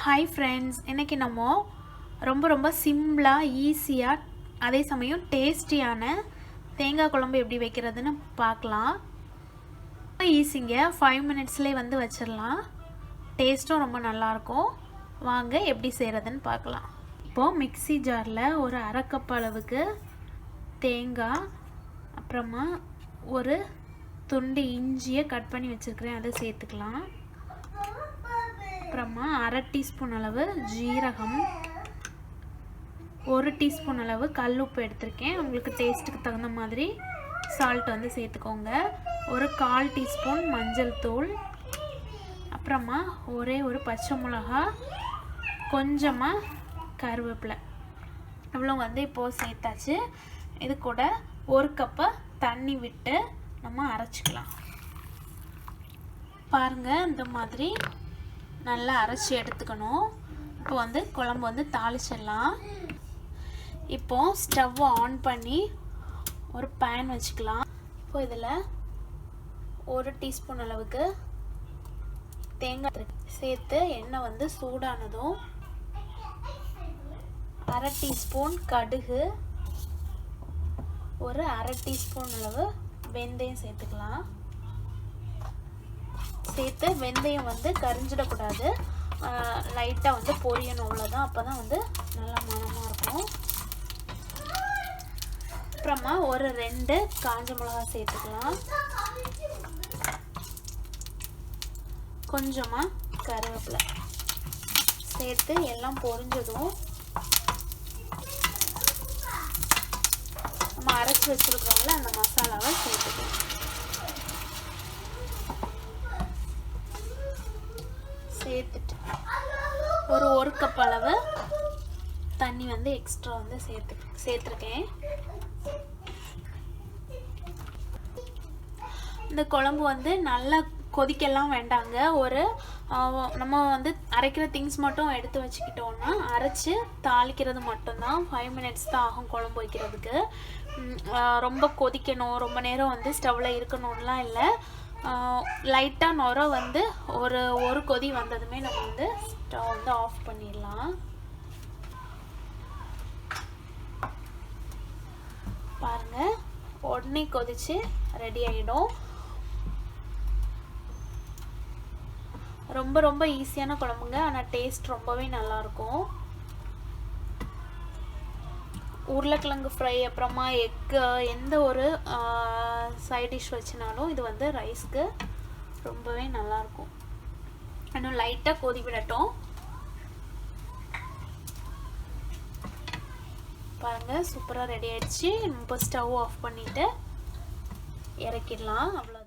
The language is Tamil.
ஹாய் ஃப்ரெண்ட்ஸ், இன்றைக்கி நம்ம ரொம்ப சிம்பிளாக ஈஸியாக அதே சமயம் டேஸ்டியான தேங்காய் குழம்பு எப்படி வைக்கிறதுன்னு பார்க்கலாம். ஈஸிங்க, 5 மினிட்ஸ்லேயே வந்து வச்சிடலாம். டேஸ்ட்டும் ரொம்ப நல்லாயிருக்கும். வாங்க எப்படி செய்கிறதுன்னு பார்க்கலாம். இப்போது மிக்ஸி ஜாரில் ஒரு அரை கப் அளவுக்கு தேங்காய், அப்புறமா ஒரு துண்டு இஞ்சியை கட் பண்ணி வச்சுருக்கிறேன், அதை சேர்த்துக்கலாம். அப்புறமா அரை டீஸ்பூன் அளவு ஜீரகம், 1 டீஸ்பூன் அளவு கல்லுப்பு எடுத்திருக்கேன். உங்களுக்கு டேஸ்ட்டுக்கு தகுந்த மாதிரி சால்ட் வந்து சேர்த்துக்கோங்க. ஒரு 1/4 டீஸ்பூன் மஞ்சள் தூள், அப்புறமா ஒரு பச்சை மிளகா, கொஞ்சமாக கருவேப்பிலை, இவ்வளோ வந்து இப்போது சேர்த்தாச்சு. இது கூட 1 கப்பு தண்ணி விட்டு நம்ம அரைச்சிக்கலாம். பாருங்கள், இந்த மாதிரி நல்லா அரைச்சி எடுத்துக்கணும். இப்போ வந்து குழம்பு வந்து தாளிச்சிடலாம். இப்போது ஸ்டவ்வை ஆன் பண்ணி ஒரு பேன் வச்சுக்கலாம். இப்போ இதில் 1 டீஸ்பூன் அளவுக்கு தேங்காய் சேர்த்து எண்ணெய் வந்து சூடானதும் அரை டீஸ்பூன் கடுகு, ஒரு அரை டீஸ்பூன் அளவு வெந்தயம் சேர்த்துக்கலாம். சேர்த்து வெந்தயம் வந்து கரிஞ்சிடக்கூடாது, லைட்டாக வந்து பொரியணும், அவ்வளோதான். அப்போ தான் வந்து நல்லா மணமாக இருக்கும். அப்புறமா ஒரு 2 காஞ்ச மிளகா சேர்த்துக்கலாம். கொஞ்சமாக கருவேப்பிலை சேர்த்து எல்லாம் பொரிஞ்சதும் நம்ம அரைச்சி வச்சுருக்கோம்ல அந்த மசாலாவை சேர்த்துக்கலாம். சேர்த்துட்டு ஒரு கப் அளவு தண்ணி வந்து எக்ஸ்ட்ரா வந்து சேர்த்துருக்கேன். இந்த குழம்பு வந்து நல்லா கொதிக்கலாம் வேண்டாங்க. நம்ம வந்து அரைக்கிற திங்ஸ் மட்டும் எடுத்து வச்சுக்கிட்டோன்னா அரைச்சி தாளிக்கிறது மட்டும்தான். 5 மினிட்ஸ் தான் ஆகும் குழம்பு வைக்கிறதுக்கு. ரொம்ப கொதிக்கணும், ரொம்ப நேரம் வந்து ஸ்டவ்வில் இருக்கணும்லாம் இல்லை. லைட்டாக நுர வந்து ஒரு கொதி வந்ததுமே நம்ம வந்து ஸ்டவ் வந்து ஆஃப் பண்ணிடலாம். பாருங்கள், உடனே கொதிச்சு ரெடி ஆகிடும். ரொம்ப ஈஸியான குழம்புங்க, ஆனால் டேஸ்ட் ரொம்பவே நல்லாயிருக்கும். உருளைக்கிழங்கு ஃப்ரை, அப்புறமா எக்கு, எந்த ஒரு சைட் டிஷ் வச்சுனாலும் இது வந்து ரைஸ்க்கு ரொம்பவே நல்லாயிருக்கும். இன்னும் லைட்டாக கொதி விடட்டும். பாருங்கள், சூப்பராக ரெடி ஆயிடுச்சு. இப்போ ஸ்டவ் ஆஃப் பண்ணிவிட்டு இறக்கிடலாம். அவ்வளோ.